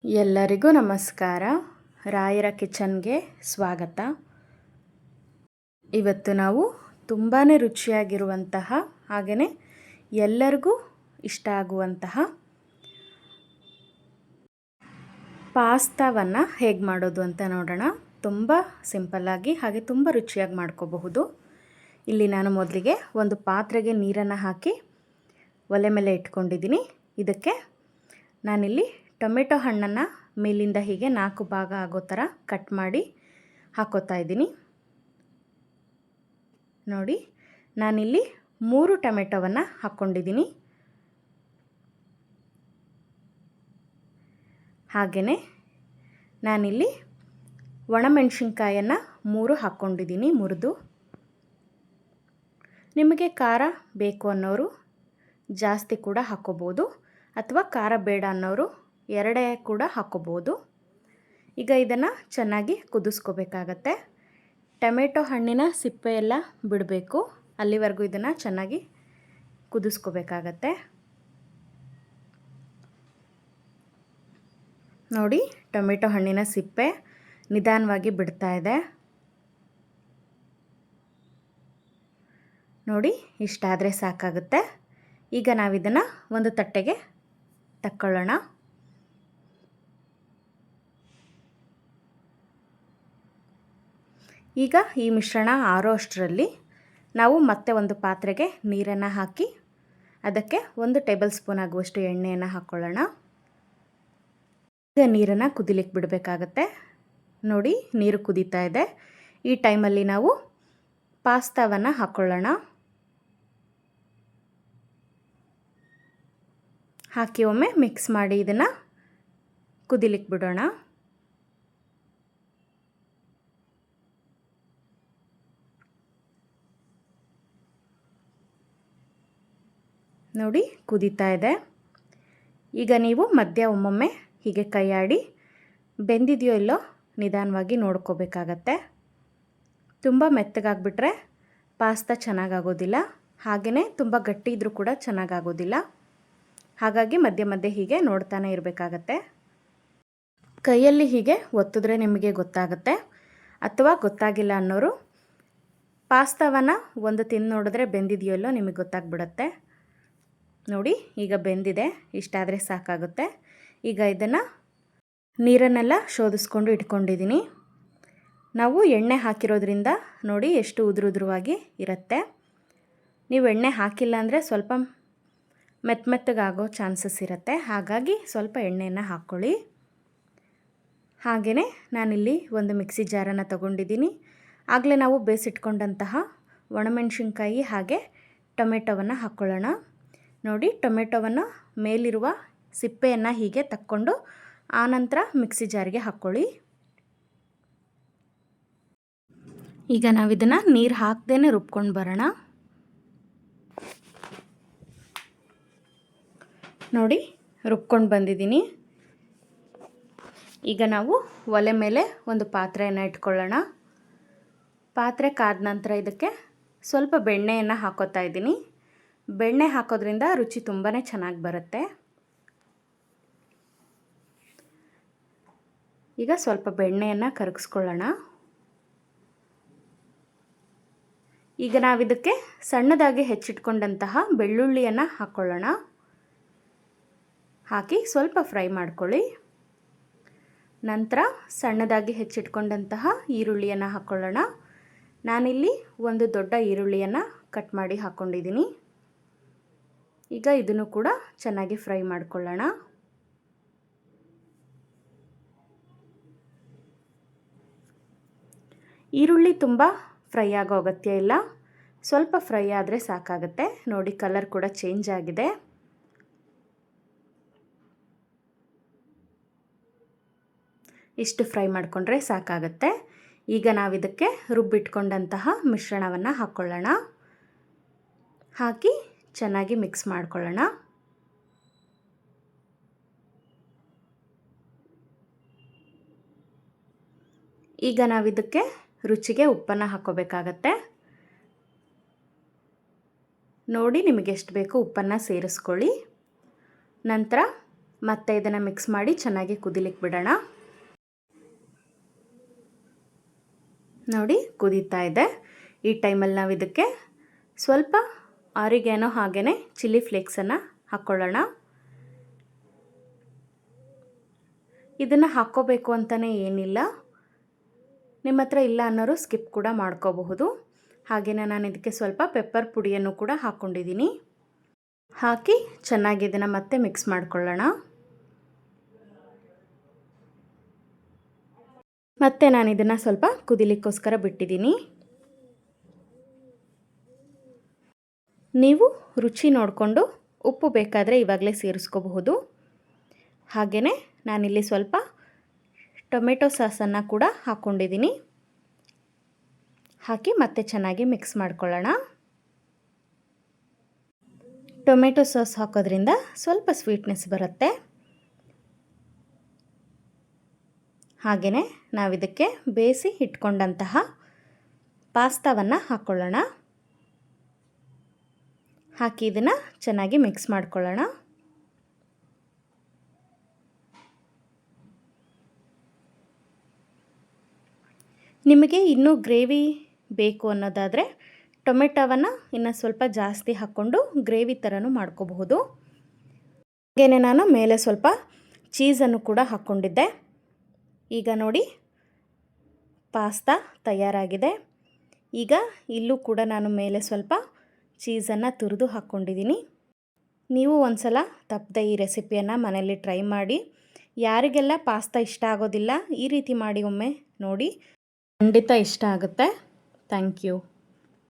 ಎಲ್ಲರಿಗೂ ನಮಸ್ಕಾರ. ರಾಯರ ಕಿಚನ್ಗೆ ಸ್ವಾಗತ. ಇವತ್ತು ನಾವು ತುಂಬಾ ರುಚಿಯಾಗಿರುವಂತಹ ಹಾಗೆಯೇ ಎಲ್ಲರಿಗೂ ಇಷ್ಟ ಆಗುವಂತಹ ಪಾಸ್ತಾವನ್ನು ಹೇಗೆ ಮಾಡೋದು ಅಂತ ನೋಡೋಣ. ತುಂಬ ಸಿಂಪಲ್ಲಾಗಿ ಹಾಗೆ ತುಂಬ ರುಚಿಯಾಗಿ ಮಾಡ್ಕೋಬಹುದು. ಇಲ್ಲಿ ನಾನು ಮೊದಲಿಗೆ ಒಂದು ಪಾತ್ರೆಗೆ ನೀರನ್ನು ಹಾಕಿ ಒಲೆ ಮೇಲೆ ಇಟ್ಕೊಂಡಿದ್ದೀನಿ. ಇದಕ್ಕೆ ನಾನಿಲ್ಲಿ ಟೊಮೆಟೊ ಹಣ್ಣನ್ನು ಮೇಲಿಂದ ಹೀಗೆ 4 ಭಾಗ ಆಗೋ ಥರ ಕಟ್ ಮಾಡಿ ಹಾಕೋತಾ ಇದ್ದೀನಿ. ನೋಡಿ, ನಾನಿಲ್ಲಿ 3 ಟೊಮೆಟೊವನ್ನು ಹಾಕ್ಕೊಂಡಿದ್ದೀನಿ. ಹಾಗೆಯೇ ನಾನಿಲ್ಲಿ ಒಣಮೆಣಸಿನ್ಕಾಯನ್ನು 3 ಹಾಕ್ಕೊಂಡಿದ್ದೀನಿ ಮುರಿದು. ನಿಮಗೆ ಖಾರ ಬೇಕು ಅನ್ನೋರು ಜಾಸ್ತಿ ಕೂಡ ಹಾಕ್ಕೋಬೋದು, ಅಥವಾ ಖಾರ ಬೇಡ ಅನ್ನೋರು 2 ಕೂಡ ಹಾಕ್ಕೋಬೋದು. ಈಗ ಇದನ್ನು ಚೆನ್ನಾಗಿ ಕುದಿಸ್ಕೋಬೇಕಾಗತ್ತೆ. ಟೊಮೆಟೊ ಹಣ್ಣಿನ ಸಿಪ್ಪೆ ಎಲ್ಲ ಬಿಡಬೇಕು, ಅಲ್ಲಿವರೆಗೂ ಇದನ್ನು ಚೆನ್ನಾಗಿ ಕುದಿಸ್ಕೋಬೇಕಾಗತ್ತೆ. ನೋಡಿ, ಟೊಮೆಟೊ ಹಣ್ಣಿನ ಸಿಪ್ಪೆ ನಿಧಾನವಾಗಿ ಬಿಡ್ತಾ ಇದೆ. ನೋಡಿ, ಇಷ್ಟಾದರೆ ಸಾಕಾಗುತ್ತೆ. ಈಗ ನಾವಿದನ್ನು ಒಂದು ತಟ್ಟೆಗೆ ತಕ್ಕೊಳ್ಳೋಣ. ಈಗ ಈ ಮಿಶ್ರಣ ಆರೋ ಅಷ್ಟರಲ್ಲಿ ನಾವು ಮತ್ತೆ ಒಂದು ಪಾತ್ರೆಗೆ ನೀರನ್ನು ಹಾಕಿ ಅದಕ್ಕೆ 1 ಟೇಬಲ್ ಸ್ಪೂನ್ ಆಗುವಷ್ಟು ಎಣ್ಣೆಯನ್ನು ಹಾಕ್ಕೊಳ್ಳೋಣ. ಈಗ ನೀರನ್ನು ಕುದಿಲಿಕ್ಕೆ ಬಿಡಬೇಕಾಗತ್ತೆ. ನೋಡಿ, ನೀರು ಕುದೀತಾ ಇದೆ. ಈ ಟೈಮಲ್ಲಿ ನಾವು ಪಾಸ್ತಾವನ್ನು ಹಾಕ್ಕೊಳ್ಳೋಣ. ಹಾಕಿ ಒಮ್ಮೆ ಮಿಕ್ಸ್ ಮಾಡಿ ಇದನ್ನು ಕುದಿಲಿಕ್ಕೆ ಬಿಡೋಣ. ನೋಡಿ, ಕುದೀತಾ ಇದೆ. ಈಗ ನೀವು ಮಧ್ಯ ಒಮ್ಮೊಮ್ಮೆ ಹೀಗೆ ಕೈಯಾಡಿ ಬೆಂದಿದೆಯೋ ಇಲ್ಲೋ ನಿಧಾನವಾಗಿ ನೋಡ್ಕೋಬೇಕಾಗತ್ತೆ. ತುಂಬ ಮೆತ್ತಗಾಗ್ಬಿಟ್ರೆ ಪಾಸ್ತಾ ಚೆನ್ನಾಗಾಗೋದಿಲ್ಲ, ಹಾಗೆಯೇ ತುಂಬ ಗಟ್ಟಿ ಇದ್ದರೂ ಕೂಡ ಚೆನ್ನಾಗಾಗೋದಿಲ್ಲ. ಹಾಗಾಗಿ ಮಧ್ಯೆ ಮಧ್ಯೆ ಹೀಗೆ ನೋಡ್ತಾನೆ ಇರಬೇಕಾಗತ್ತೆ. ಕೈಯಲ್ಲಿ ಹೀಗೆ ಒತ್ತಿದ್ರೆ ನಿಮಗೆ ಗೊತ್ತಾಗುತ್ತೆ, ಅಥವಾ ಗೊತ್ತಾಗಿಲ್ಲ ಅನ್ನೋರು ಪಾಸ್ತಾವನ್ನು ಒಂದು ತಿಂದು ನೋಡಿದ್ರೆ ಬೆಂದಿದೆಯೋ ಇಲ್ಲೋ ನಿಮಗೆ ಗೊತ್ತಾಗ್ಬಿಡುತ್ತೆ. ನೋಡಿ, ಈಗ ಬೆಂದಿದೆ. ಇಷ್ಟಾದರೆ ಸಾಕಾಗುತ್ತೆ. ಈಗ ಇದನ್ನು ನೀರನ್ನೆಲ್ಲ ಶೋಧಿಸ್ಕೊಂಡು ಇಟ್ಕೊಂಡಿದ್ದೀನಿ. ನಾವು ಎಣ್ಣೆ ಹಾಕಿರೋದ್ರಿಂದ ನೋಡಿ ಎಷ್ಟು ಉದುರುವಾಗಿ ಇರುತ್ತೆ. ನೀವು ಎಣ್ಣೆ ಹಾಕಿಲ್ಲ ಅಂದರೆ ಸ್ವಲ್ಪ ಮೆತ್ತಗಾಗೋ ಚಾನ್ಸಸ್ ಇರುತ್ತೆ. ಹಾಗಾಗಿ ಸ್ವಲ್ಪ ಎಣ್ಣೆಯನ್ನು ಹಾಕ್ಕೊಳ್ಳಿ. ಹಾಗೆಯೇ ನಾನಿಲ್ಲಿ ಒಂದು ಮಿಕ್ಸಿ ಜಾರನ್ನು ತಗೊಂಡಿದ್ದೀನಿ. ಆಗಲೇ ನಾವು ಬೇಯಿಸಿಟ್ಕೊಂಡಂತಹ ಒಣಮೆಣಸಿನ್ಕಾಯಿ ಹಾಗೆ ಟೊಮೆಟೊವನ್ನು ಹಾಕ್ಕೊಳ್ಳೋಣ. ನೋಡಿ, ಟೊಮೆಟೊವನ್ನು ಮೇಲಿರುವ ಸಿಪ್ಪೆಯನ್ನು ಹೀಗೆ ತಕ್ಕೊಂಡು ಆನಂತರ ಮಿಕ್ಸಿ ಜಾರಿಗೆ ಹಾಕ್ಕೊಳ್ಳಿ. ಈಗ ನಾವಿದನ್ನು ನೀರು ಹಾಕ್ದೇ ರುಬ್ಕೊಂಡು ಬರೋಣ. ನೋಡಿ, ರುಬ್ಕೊಂಡು ಬಂದಿದ್ದೀನಿ. ಈಗ ನಾವು ಒಲೆ ಮೇಲೆ ಒಂದು ಪಾತ್ರೆಯನ್ನು ಇಟ್ಕೊಳ್ಳೋಣ. ಪಾತ್ರೆ ಕಾದ ನಂತರ ಇದಕ್ಕೆ ಸ್ವಲ್ಪ ಬೆಣ್ಣೆಯನ್ನು ಹಾಕೋತಾ ಇದ್ದೀನಿ. ಬೆಣ್ಣೆ ಹಾಕೋದ್ರಿಂದ ರುಚಿ ತುಂಬಾ ಚೆನ್ನಾಗಿ ಬರುತ್ತೆ. ಈಗ ಸ್ವಲ್ಪ ಬೆಣ್ಣೆಯನ್ನು ಕರಗಿಸ್ಕೊಳ್ಳೋಣ. ಈಗ ನಾವಿದಕ್ಕೆ ಸಣ್ಣದಾಗಿ ಹೆಚ್ಚಿಟ್ಕೊಂಡಂತಹ ಬೆಳ್ಳುಳ್ಳಿಯನ್ನು ಹಾಕ್ಕೊಳ್ಳೋಣ. ಹಾಕಿ ಸ್ವಲ್ಪ ಫ್ರೈ ಮಾಡ್ಕೊಳ್ಳಿ. ನಂತರ ಸಣ್ಣದಾಗಿ ಹೆಚ್ಚಿಟ್ಕೊಂಡಂತಹ ಈರುಳ್ಳಿಯನ್ನು ಹಾಕ್ಕೊಳ್ಳೋಣ. ನಾನಿಲ್ಲಿ ಒಂದು ದೊಡ್ಡ ಈರುಳ್ಳಿಯನ್ನು ಕಟ್ ಮಾಡಿ ಹಾಕ್ಕೊಂಡಿದ್ದೀನಿ. ಈಗ ಇದನ್ನು ಕೂಡ ಚೆನ್ನಾಗಿ ಫ್ರೈ ಮಾಡ್ಕೊಳ್ಳೋಣ. ಈರುಳ್ಳಿ ತುಂಬ ಫ್ರೈ ಆಗೋ ಅಗತ್ಯ ಇಲ್ಲ, ಸ್ವಲ್ಪ ಫ್ರೈ ಆದರೆ ಸಾಕಾಗುತ್ತೆ. ನೋಡಿ, ಕಲರ್ ಕೂಡ ಚೇಂಜ್ ಆಗಿದೆ. ಇಷ್ಟು ಫ್ರೈ ಮಾಡಿಕೊಂಡ್ರೆ ಸಾಕಾಗುತ್ತೆ. ಈಗ ನಾವಿದಕ್ಕೆ ರುಬ್ಬಿಟ್ಕೊಂಡಂತಹ ಮಿಶ್ರಣವನ್ನು ಹಾಕ್ಕೊಳ್ಳೋಣ. ಹಾಕಿ ಚೆನ್ನಾಗಿ ಮಿಕ್ಸ್ ಮಾಡ್ಕೊಳ್ಳೋಣ. ಈಗ ನಾವಿದಕ್ಕೆ ರುಚಿಗೆ ಉಪ್ಪನ್ನು ಹಾಕ್ಕೋಬೇಕಾಗತ್ತೆ. ನೋಡಿ, ನಿಮಗೆ ಎಷ್ಟು ಬೇಕೋ ಉಪ್ಪನ್ನು ಸೇರಿಸ್ಕೊಳ್ಳಿ. ನಂತರ ಮತ್ತೆ ಇದನ್ನು ಮಿಕ್ಸ್ ಮಾಡಿ ಚೆನ್ನಾಗಿ ಕುದಿಲಿಕ್ಕೆ ಬಿಡೋಣ. ನೋಡಿ ಕುದೀತಾ ಇದೆ. ಈ ಟೈಮಲ್ಲಿ ನಾವು ಇದಕ್ಕೆ ಸ್ವಲ್ಪ ಆರಿಗ್ಯಾನೋ ಹಾಗೆಯೇ ಚಿಲ್ಲಿ ಫ್ಲೇಕ್ಸನ್ನು ಹಾಕ್ಕೊಳ್ಳೋಣ. ಇದನ್ನು ಹಾಕ್ಕೋಬೇಕು ಅಂತಲೇ ಏನಿಲ್ಲ, ನಿಮ್ಮ ಹತ್ರ ಇಲ್ಲ ಅನ್ನೋರು ಸ್ಕಿಪ್ ಕೂಡ ಮಾಡ್ಕೋಬಹುದು. ಹಾಗೆಯೇ ನಾನು ಇದಕ್ಕೆ ಸ್ವಲ್ಪ ಪೆಪ್ಪರ್ ಪುಡಿಯನ್ನು ಕೂಡ ಹಾಕ್ಕೊಂಡಿದ್ದೀನಿ. ಹಾಕಿ ಚೆನ್ನಾಗಿ ಇದನ್ನು ಮತ್ತೆ ಮಿಕ್ಸ್ ಮಾಡ್ಕೊಳ್ಳೋಣ. ಮತ್ತೆ ನಾನು ಇದನ್ನು ಸ್ವಲ್ಪ ಕುದಿಲಿಕ್ಕೋಸ್ಕರ ಬಿಟ್ಟಿದ್ದೀನಿ. ನೀವು ರುಚಿ ನೋಡಿಕೊಂಡು ಉಪ್ಪು ಬೇಕಾದರೆ ಇವಾಗಲೇ ಸೇರಿಸ್ಕೋಬಹುದು. ಹಾಗೆಯೇ ನಾನಿಲ್ಲಿ ಸ್ವಲ್ಪ ಟೊಮೆಟೊ ಸಾಸನ್ನು ಕೂಡ ಹಾಕ್ಕೊಂಡಿದ್ದೀನಿ. ಹಾಕಿ ಮತ್ತೆ ಚೆನ್ನಾಗಿ ಮಿಕ್ಸ್ ಮಾಡ್ಕೊಳ್ಳೋಣ. ಟೊಮೆಟೊ ಸಾಸ್ ಹಾಕೋದ್ರಿಂದ ಸ್ವಲ್ಪ ಸ್ವೀಟ್ನೆಸ್ ಬರುತ್ತೆ. ಹಾಗೆಯೇ ನಾವಿದಕ್ಕೆ ಬೇಯಿಸಿ ಇಟ್ಕೊಂಡಂತಹ ಪಾಸ್ತಾವನ್ನು ಹಾಕ್ಕೊಳ್ಳೋಣ. ಹಾಕಿ ಇದನ್ನು ಚೆನ್ನಾಗಿ ಮಿಕ್ಸ್ ಮಾಡ್ಕೊಳ್ಳೋಣ. ನಿಮಗೆ ಇನ್ನೂ ಗ್ರೇವಿ ಬೇಕು ಅನ್ನೋದಾದರೆ ಟೊಮೆಟೊವನ್ನು ಇನ್ನು ಸ್ವಲ್ಪ ಜಾಸ್ತಿ ಹಾಕ್ಕೊಂಡು ಗ್ರೇವಿ ಥರನೂ ಮಾಡ್ಕೋಬಹುದು. ಹಾಗೆಯೇ ನಾನು ಮೇಲೆ ಸ್ವಲ್ಪ ಚೀಸನ್ನು ಕೂಡ ಹಾಕ್ಕೊಂಡಿದ್ದೆ. ಈಗ ನೋಡಿ ಪಾಸ್ತಾ ತಯಾರಾಗಿದೆ. ಈಗ ಇಲ್ಲೂ ಕೂಡ ನಾನು ಮೇಲೆ ಸ್ವಲ್ಪ ಚೀಸನ್ನು ತುರಿದು ಹಾಕ್ಕೊಂಡಿದ್ದೀನಿ. ನೀವು ಒಂದು ಸಲ ತಪ್ಪದೆ ಈ ರೆಸಿಪಿಯನ್ನು ಮನೆಯಲ್ಲಿ ಟ್ರೈ ಮಾಡಿ. ಯಾರಿಗೆಲ್ಲ ಪಾಸ್ತಾ ಇಷ್ಟ ಆಗೋದಿಲ್ಲ ಈ ರೀತಿ ಮಾಡಿ ಒಮ್ಮೆ ನೋಡಿ, ಖಂಡಿತ ಇಷ್ಟ ಆಗುತ್ತೆ. Thank you.